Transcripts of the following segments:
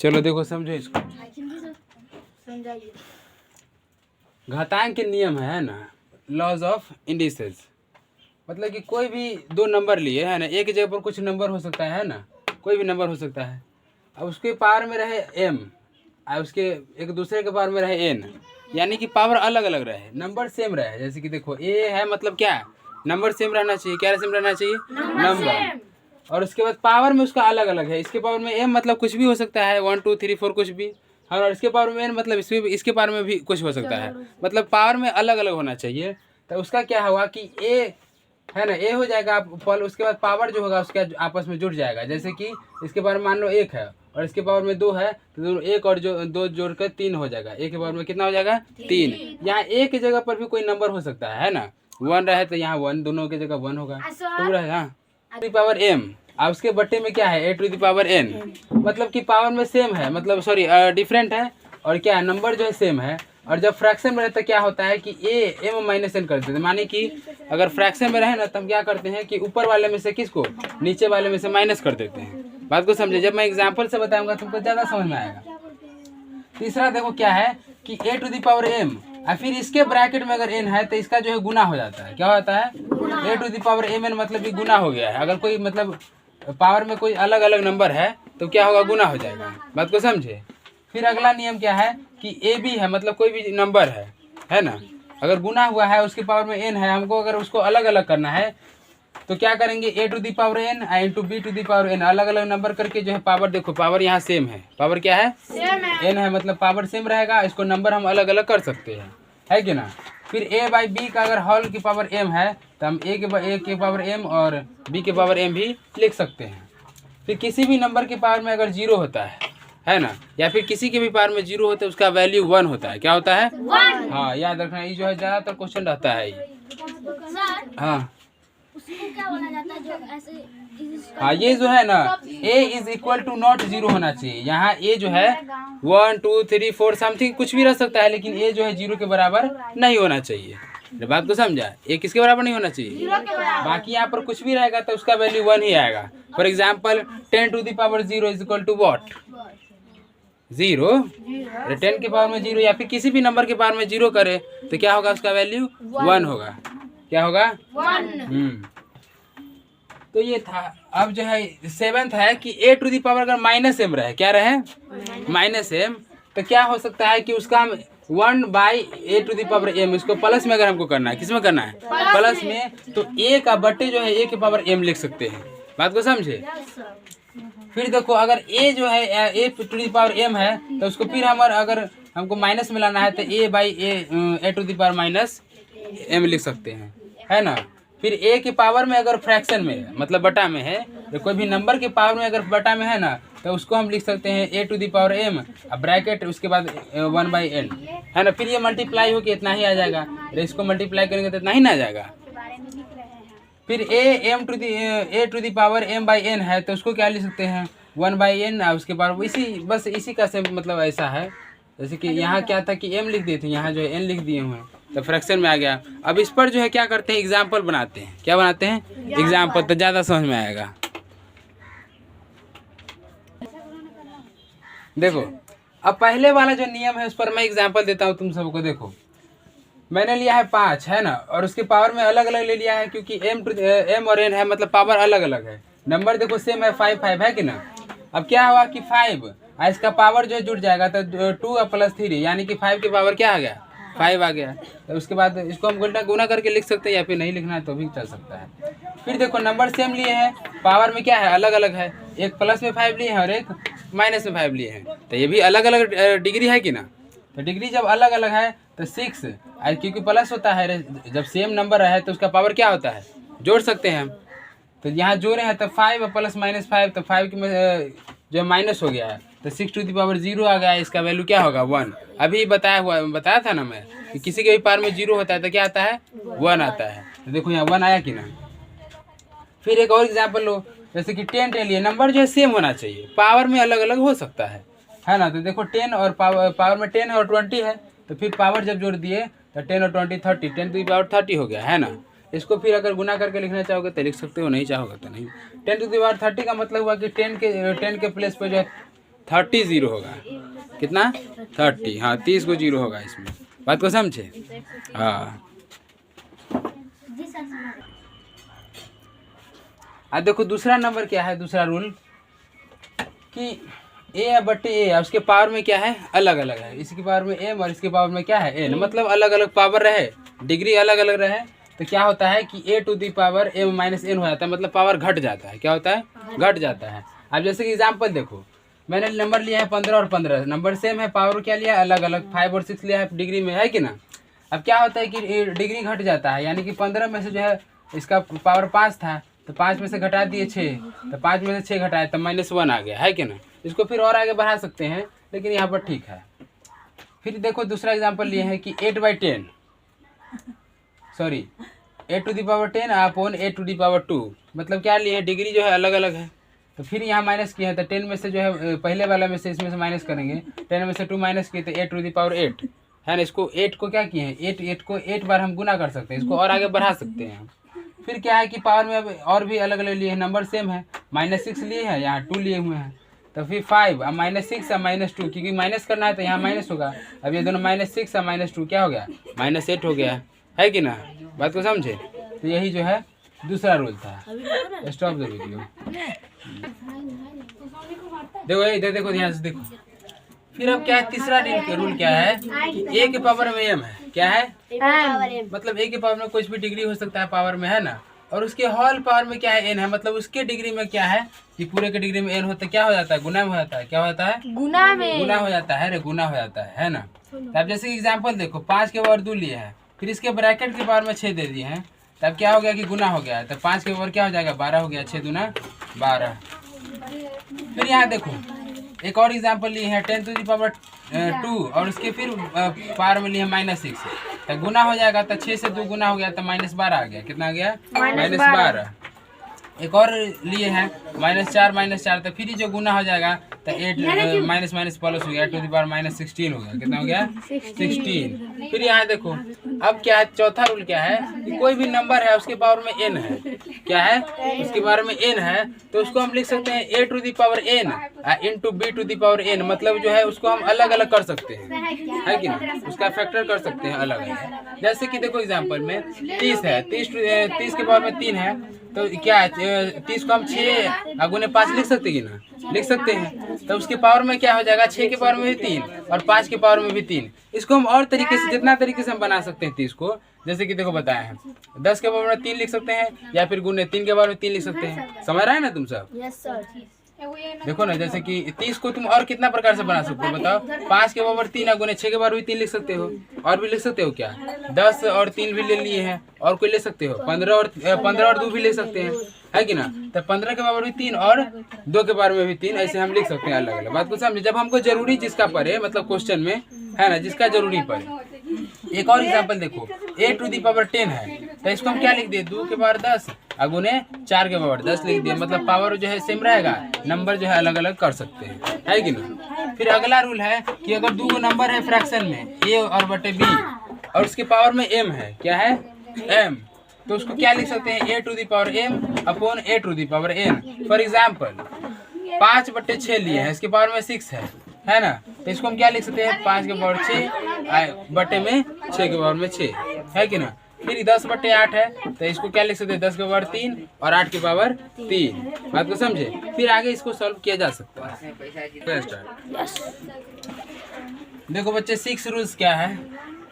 चलो देखो समझो इसको। घातांक के नियम है ना, लॉज ऑफ इंडिसेस। मतलब कि कोई भी दो नंबर लिए है ना, एक जगह पर कुछ नंबर हो सकता है ना, कोई भी नंबर हो सकता है। अब उसके पावर में रहे m और उसके एक दूसरे के पावर में रहे n, यानी कि पावर अलग अलग रहे, नंबर सेम रहे। जैसे कि देखो a है, मतलब क्या, नंबर सेम रहना चाहिए। क्या सेम रहना चाहिए? नंबर। और उसके बाद पावर में उसका अलग अलग है। इसके पावर में m मतलब कुछ भी हो सकता है, 1 2 3 4 कुछ भी। और इसके पावर में n मतलब इसके पावर में भी कुछ हो सकता है। मतलब पावर में अलग अलग होना चाहिए। तो उसका क्या होगा कि a है ना, ए हो जाएगा पल, उसके बाद पावर जो होगा उसके आपस में जुड़ जाएगा। जैसे कि इसके पावर में मान लो 1 है और इसके पावर में 2 है, तो 1 और जो 2 जोड़कर 3 हो जाएगा। एक के पावर में कितना हो जाएगा? 3। यहाँ ए की जगह पर भी कोई नंबर हो सकता है ना, 1 रहे तो यहाँ 1, दोनों की जगह 1 होगा। 2 रहे, हाँ, टू द पावर m। अब उसके बट्टे में क्या है? a to the power n। मतलब कि पावर में सेम है, मतलब सॉरी डिफरेंट है, और क्या है, नंबर जो है सेम है। और जब फ्रैक्शन में रहता है क्या होता है कि a m माइनस n कर देते हैं। माने कि अगर फ्रैक्शन में रहे ना तो हम क्या करते हैं कि ऊपर वाले में से किसको नीचे वाले में से माइनस कर देते हैं। बात को समझे? जब मैं एग्जांपल से बताऊंगा तुमको ज़्यादा समझ में आएगा। तीसरा देखो क्या है कि a to the power m, और फिर इसके ब्रैकेट में अगर n है तो इसका जो है गुना हो जाता है। क्या होता है? a to the power mn, मतलब कि गुना हो गया है। अगर कोई मतलब पावर में कोई अलग अलग नंबर है तो क्या होगा? गुना हो जाएगा। बात को समझे? फिर अगला नियम क्या है कि ए बी है, मतलब कोई भी नंबर है ना, अगर गुना हुआ है उसके पावर में n है, हमको अगर उसको अलग अलग करना है तो क्या करेंगे? a to the power n into B to the power n, अलग अलग नंबर करके जो है पावर, देखो पावर यहाँ सेम है, पावर क्या है? सेम है, n है, मतलब पावर सेम रहेगा। इसको नंबर हम अलग अलग कर सकते हैं, है कि ना। फिर a बाई बी का अगर होल की पावर m है तो हम a के पावर m और b के पावर m भी लिख सकते हैं। फिर किसी भी नंबर के पावर में अगर 0 होता है ना, या फिर किसी के भी पावर में 0 होता है, उसका वैल्यू 1 होता है। क्या होता है? 1। हाँ, याद रखना, ये जो है ज़्यादातर क्वेश्चन रहता है ये। हाँ उसको क्या बोला जाता है जो ऐसे हाँ, ये जो है ना a is equal to not 0 होना चाहिए। यहाँ a जो है 1 2 3 4 समथिंग कुछ भी रह सकता है, लेकिन a जो है 0 के बराबर नहीं होना चाहिए। बात को समझा? a किसके बराबर नहीं होना चाहिए? बाकी यहाँ पर कुछ भी रहेगा तो उसका वैल्यू 1 ही आएगा। For example 10 to the power 0 is equal to what? 0। 10 के पावर में 0 या फिर किसी भी नंबर के पावर में 0 करे तो क्या होगा? उसका वैल्यू 1 होगा। क्या होगा? 1। तो ये था। अब जो है 7th है कि a टू द पावर अगर माइनस m रहे, क्या रहे? माइनस m, तो क्या हो सकता है कि उसका हम 1 by a to the power m, इसको प्लस में अगर हमको करना है, किस में करना है? प्लस में। तो a का बट्टे जो है a के पावर m लिख सकते हैं। बात को समझे? फिर देखो अगर a जो है a to the power m है तो उसको फिर हमारा अगर हमको माइनस में लाना है तो a by a to the power minus m लिख सकते हैं, है ना। फिर a के पावर में अगर फ्रैक्शन में मतलब बटा में है, तो कोई भी नंबर के पावर में अगर बटा में है ना, तो उसको हम लिख सकते हैं a to the power m, अब ब्रैकेट उसके बाद 1 बाई n, है ना। फिर ये मल्टीप्लाई होकर इतना ही आ जाएगा, इसको मल्टीप्लाई करेंगे तो इतना ही ना आ जाएगा। फिर a to the power m बाई n है तो उसको क्या लिख सकते हैं? 1 बाई n, उसके पावर बस इसी का सेम मतलब ऐसा है। जैसे कि यहाँ क्या था कि m लिख दिए थे, यहाँ जो है n लिख दिए हुए हैं तो फ्रैक्शन में आ गया। अब इस पर जो है क्या करते हैं? एग्जाम्पल बनाते हैं। क्या बनाते हैं? एग्जाम्पल, तो ज़्यादा समझ में आएगा। देखो अब पहले वाला जो नियम है उस पर मैं एग्जाम्पल देता हूँ तुम सबको। देखो मैंने लिया है 5, है ना, और उसके पावर में अलग अलग ले लिया है क्योंकि m और n है, मतलब पावर अलग अलग है। नंबर देखो सेम है, 5 5 है कि ना। अब क्या हुआ कि 5 इसका पावर जो है जुड़ जाएगा तो 2 प्लस 3, यानी कि 5 के पावर क्या आ गया? 5 आ गया। तो उसके बाद इसको हम गुना करके लिख सकते हैं, या फिर नहीं लिखना है तो भी चल सकता है। फिर देखो नंबर सेम लिए हैं, पावर में क्या है? अलग अलग है। एक प्लस में 5 लिए हैं और एक माइनस में 5 लिए हैं, तो ये भी अलग अलग डिग्री है कि ना। तो डिग्री जब अलग अलग है तो 6, क्योंकि प्लस होता है, जब सेम नंबर है तो उसका पावर क्या होता है? जोड़ सकते हैं हम। तो यहाँ जोड़े हैं तो 5 प्लस माइनस 5, तो 5 के जो माइनस हो गया है तो 6 टू द पावर 0 आ गया। इसका वैल्यू क्या होगा? 1। अभी बताया था ना मैं कि किसी के भी पावर में 0 होता है तो क्या आता है? 1 आता है। तो देखो यहाँ 1 आया कि ना। फिर एक और एग्जाम्पल लो, जैसे कि 10 ले लिए। नंबर जो है सेम होना चाहिए, पावर में अलग अलग हो सकता है ना। तो देखो 10 और पावर में 10 और 20 है, तो फिर पावर जब जोड़ दिए तो 10 और 20 30, 10 टू द पावर 30 हो गया, है ना। इसको फिर अगर गुना करके लिखना चाहोगे तो लिख सकते हो, नहीं चाहोगे तो नहीं। 10 टू द पावर 30 का मतलब हुआ कि 10 के प्लेस पे जो है 30 जीरो होगा। कितना? 30। हाँ 30 को जीरो होगा इसमें। बात को समझे? हाँ। जी सर समझ। अब देखो दूसरा नंबर क्या है, दूसरा रूल कि ए बटे ए, उसके पावर में क्या है, अलग अलग है। इसकी पावर में एम और इसके पावर में क्या है, एन। मतलब अलग अलग पावर रहे, डिग्री अलग अलग रहे तो क्या होता है कि A to the power M minus N हो जाता है। मतलब पावर घट जाता है। क्या होता है? घट जाता है। अब जैसे कि एग्जाम्पल देखो, मैंने नंबर लिया है 15 और 15, नंबर सेम है, पावर क्या लिया अलग अलग, 5 और 6 लिया है डिग्री में, है कि ना। अब क्या होता है कि डिग्री घट जाता है, यानी कि 15 में से जो है इसका पावर 5 था तो 5 में से घटा दिए 6, तो 5 में से 6 घटाए तो -1 आ गया, है कि ना। इसको फिर और आगे बढ़ा सकते हैं लेकिन यहाँ पर ठीक है। फिर देखो दूसरा एग्जांपल लिए है कि 8/10 sorry 8 to the power 10 upon 8 to the power 2। मतलब क्या लिए है, डिग्री जो है अलग अलग है। तो फिर यहाँ माइनस किया है तो 10 में से जो है पहले वाला में से इसमें से माइनस करेंगे, 10 में से 2 माइनस किए तो 8 टू दी पावर 8 है ना। इसको 8 को क्या किए हैं, 8 को 8 बार हम गुना कर सकते हैं, इसको और आगे बढ़ा सकते हैं। फिर क्या है कि पावर में अब और भी अलग अलग लिए हैं, नंबर सेम है, -6 लिए हैं, यहाँ 2 लिए हुए हैं। तो फिर 5 अब -6 और -2, क्योंकि माइनस करना है तो यहाँ माइनस होगा। अब ये दोनों -6 और -2 क्या हो गया, -8 हो गया, है कि ना। बात को समझे? तो यही जो है दूसरा रूल था। Stop the video. देखो इधर देखो, ध्यान से देखो। फिर अब क्या है, तीसरा रूल क्या है कि ए के पावर में एम है। क्या है? मतलब ए के पावर में कुछ भी डिग्री हो सकता है पावर में, है ना। और उसके होल पावर में क्या है, एन है। मतलब उसके डिग्री में क्या है कि पूरे के डिग्री में एन होता है, क्या हो जाता है, गुना में हो जाता है। क्या हो जाता है? गुना में। गुना हो जाता है रे, गुना हो जाता है ना। तो अब जैसे एग्जांपल देखो, 5 के पावर 2 लिए हैं, फिर इसके ब्रैकेट के पावर में 6 दे दिए हैं, तब क्या हो गया कि गुना हो गया है। तब 5 के पावर क्या हो जाएगा, 12 हो गया, 6 दूना 12। फिर यहाँ देखो एक और एग्जांपल लिए हैं 10 टू दी पावर 2 और उसके फिर पावर में लिए -6, तो गुना हो जाएगा, तो 6 से 2 गुना हो गया तो -12 आ गया। कितना आ गया? -12। एक और लिए हैं -4 -4, तो फिर ही जो गुना हो जाएगा तो 8 माइनस माइनस प्लस हो गया, 2 दी पावर -16 हो गया। कितना हो गया? 16। फिर यहाँ देखो अब क्या है, चौथा रूल क्या है कि कोई भी नंबर है उसके पावर में n है। क्या है? उसके पावर में n है तो उसको हम लिख सकते हैं a to the power n into b to the power n। मतलब जो है उसको हम अलग अलग कर सकते हैं, है कि ना, उसका फैक्टर कर सकते हैं अलग अलग। जैसे कि देखो एग्जांपल में 30 है, 30 के पावर में 3 है, तो क्या है 30 को हम 6 गुने 5 लिख सकते हैं कि ना, लिख सकते हैं। तो उसके पावर में क्या हो जाएगा, 6 के पावर में भी 3 और 5 के पावर में भी 3। इसको हम और तरीके से, जितना तरीके से हम बना सकते हैं 30 को, जैसे कि देखो बताए हैं 10 के पावर में 3 लिख सकते हैं, या फिर गुने 3 के पावर में 3 लिख सकते हैं। समझ रहा है ना तुम सब? Yes sir. देखो ना, जैसे कि 30 को तुम और कितना प्रकार से बना सकते हो बताओ। 5 के पावर 3 है, गुने 6 के पावर भी 3 लिख सकते हो। और भी लिख सकते हो क्या, 10 और 3 भी ले लिए हैं, और कोई ले सकते हो, 15 और 2 भी ले सकते हैं, है कि ना। तो 15 के पावर भी 3 और 2 के पावर में भी 3, ऐसे हम लिख सकते हैं अलग अलग। बात को समझे? जब हमको जरूरी जिसका पड़े, मतलब क्वेश्चन में, है ना, जिसका जरूरी पड़े। एक और एग्जांपल देखो, a टू दी पावर 10 है, तो इसको हम क्या लिख दिए, 2 के पावर 10 अगुने 4 के पावर 10 लिख दिए। मतलब पावर जो है सेम रहेगा, नंबर जो है अलग अलग कर सकते हैं, है कि ना। फिर अगला रूल है कि अगर 2 नंबर है फ्रैक्शन में a और बटे b और उसके पावर में m है, क्या है, m, तो उसको क्या लिख सकते हैं, a to the power m upon a to the power n। For example 5/6 लिए हैं, इसके पावर में 6 है ना, तो इसको हम क्या लिख सकते हैं, 5 के पावर 6 बटे में 6 के पावर में 6, है कि ना। फिर 10/8 है, तो इसको क्या लिख सकते हैं, 10 के पावर 3 और 8 के पावर 3। बात को समझे? फिर आगे इसको सॉल्व किया जा सकता है। देखो बच्चे 6 रूल्स क्या है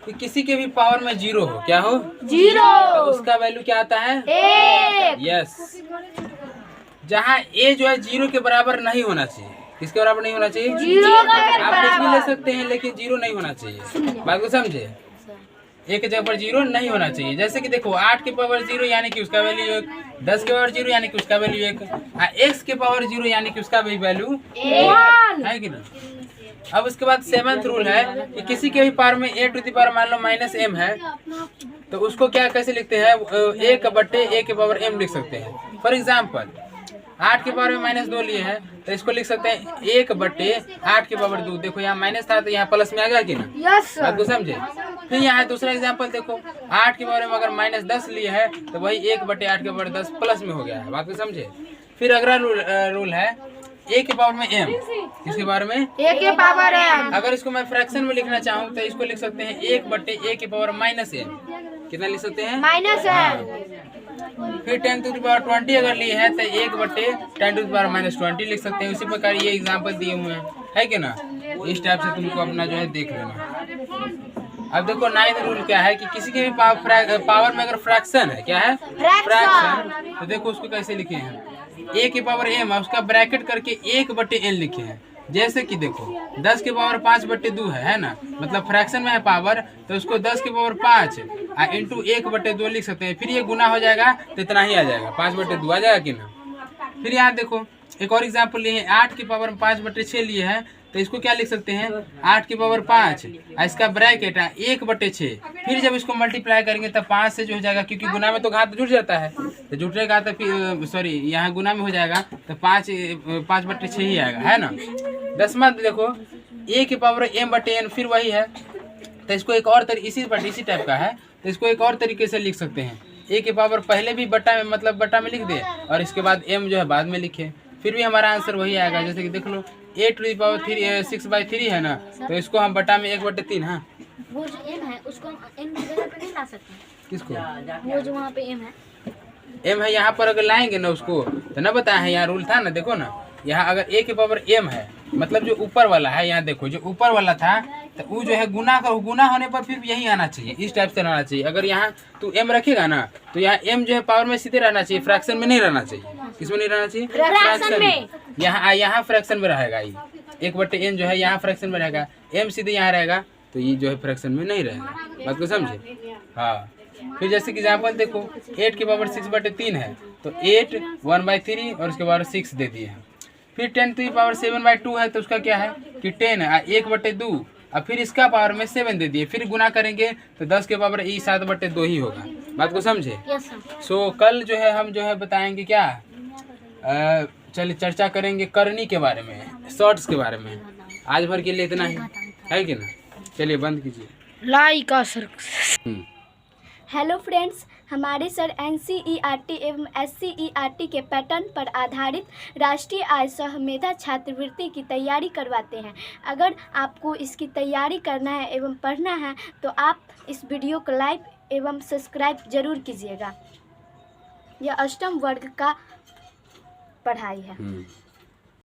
कि किसी के भी पावर में 0 हो, क्या हो, 0, तो उसका वैल्यू क्या आता है, 1। यस। जहाँ a जो है 0 के बराबर नहीं होना चाहिए, किसके बराबर नहीं होना चाहिए, 0 के आप कुछ भी ले सकते हैं लेकिन 0 नहीं होना चाहिए। बात को समझे? एक जगह पर 0 नहीं होना चाहिए। जैसे कि देखो 8 के पावर 0 यानी कि उसका वैल्यू 1, 10 के पावर 0 यानी कि उसका वैल्यू 1, x के पावर 0 यानी कि उसका भी वैल्यू 1, है कि ना। अब उसके बाद 7th रूल है कि किसी के भी पावर में a टू दी पावर मान लो -m है, तो उसको क्या कैसे लिखते हैं, 1/a के पावर m लिख सकते हैं। फॉर एग्जाम्पल 8 के पावर में -2 लिए हैं, तो इसको लिख सकते हैं 1/8 के पावर 2। देखो यहाँ माइनस था तो यहाँ प्लस में आ गया कि ना, यस बात को समझे। फिर यहाँ दूसरा एग्जांपल देखो, 8 के पावर में अगर -10 लिए है तो वही 1/8 के पावर 10 प्लस में हो गया है। बात को समझे। फिर अगला रूल है ए के पावर में m, किसके पावर में ए के पावर m। अगर इसको मैं फ्रैक्शन में लिखना चाहूँ तो इसको लिख सकते हैं 1/a के पावर माइनस m। कितना लिख सकते हैं माइनस m। फिर 10 टू द पावर 20 अगर ली है तो 1/10 टू द पावर माइनस 20 लिख सकते हैं। उसी प्रकार ये एग्जाम्पल दिए हुए हैं, है कि ना। इस टाइप से तुमको अपना जो है देख लेना। अब देखो 9th रूल क्या है कि किसी के भी पावर में अगर फ्रैक्शन है, क्या है फ्रैक्शन, तो देखो उसको कैसे लिखे हैं, a के पावर m उसका ब्रैकेट करके 1/n लिखे हैं। जैसे कि देखो 10 के पावर 5/2 है ना, मतलब फ्रैक्शन में है पावर, तो उसको 10 के पावर 5 इंटू 1/2 लिख सकते हैं। फिर ये गुना हो जाएगा तो इतना ही आ जाएगा, 5/2 आ जाएगा कि ना। फिर यहाँ देखो एक और एग्जाम्पल लिए हैं, 8 के पावर 5/6 लिए हैं, तो इसको क्या लिख सकते हैं 8 की पावर 5, इसका ब्रैकेट है 1/6। फिर जब इसको मल्टीप्लाई करेंगे तब 5 से जो हो जाएगा, क्योंकि गुना में तो घात जुड़ जाता है, तो जुटेगा तो फिर सॉरी यहाँ गुना में हो जाएगा तो 5/6 ही आएगा, है ना। 10वां देखो a के पावर m/n, फिर वही है, तो इसको एक और इसी टाइप का है, तो इसको एक और तरीके से लिख सकते हैं। a के पावर पहले भी बटा में, मतलब बटा में लिख दे, और इसके बाद m जो है बाद में लिखे, फिर भी हमारा आंसर वही आएगा। जैसे कि देख लो 8 टू द पावर 6/3 है ना, तो इसको हम बटा में 1/3। हाँ, वो जो m है उसको हम n की जगह पे नहीं ला सकते। किसको वो जो वहाँ पे m है, m है, यहाँ पर अगर लाएंगे ना उसको तो ना बताया है, यहाँ रूल था ना, देखो ना, यहाँ अगर a के पावर m है, मतलब जो ऊपर वाला है, यहाँ देखो जो ऊपर वाला था, तो वो जो है गुना होने पर फिर यही आना चाहिए, इस टाइप से रहना चाहिए। अगर यहाँ तू m रखेगा ना, तो यहाँ m जो है पावर में सीधे रहना चाहिए, फ्रैक्शन में नहीं रहना चाहिए। किसमें नहीं रहना चाहिए? फ्रैक्शन में। यहाँ फ्रैक्शन में रहेगा, ये 1/n जो है यहाँ फ्रैक्शन में रहेगा, m सीधे यहाँ रहेगा, तो ये जो है फ्रैक्शन में नहीं रहेगा। बात को समझे? हाँ। फिर जैसे कि एग्जाम्पल देखो 8 के पावर 6/3 है, तो 8 1/3 और उसके बाद 6 दे दिए हैं। फिर 10 टू द पावर 7/2 है, तो उसका क्या है कि 10 1/2, और फिर इसका पावर में 7 दे दिए, फिर गुना करेंगे तो 10 के पावर 7/2 ही होगा। बात को समझे? Yes sir. सो कल जो है हम जो है बताएंगे क्या, चलिए चर्चा करेंगे करनी के बारे में, शॉर्ट्स के बारे में। आज भर के लिए इतना ही है कि ना, चलिए बंद कीजिए। लाइक और हेलो फ्रेंड्स, हमारे सर NCERT एवं SCERT के पैटर्न पर आधारित राष्ट्रीय आय सह मेधा छात्रवृत्ति की तैयारी करवाते हैं। अगर आपको इसकी तैयारी करना है एवं पढ़ना है तो आप इस वीडियो को लाइक एवं सब्सक्राइब जरूर कीजिएगा। यह अष्टम वर्ग का पढ़ाई है।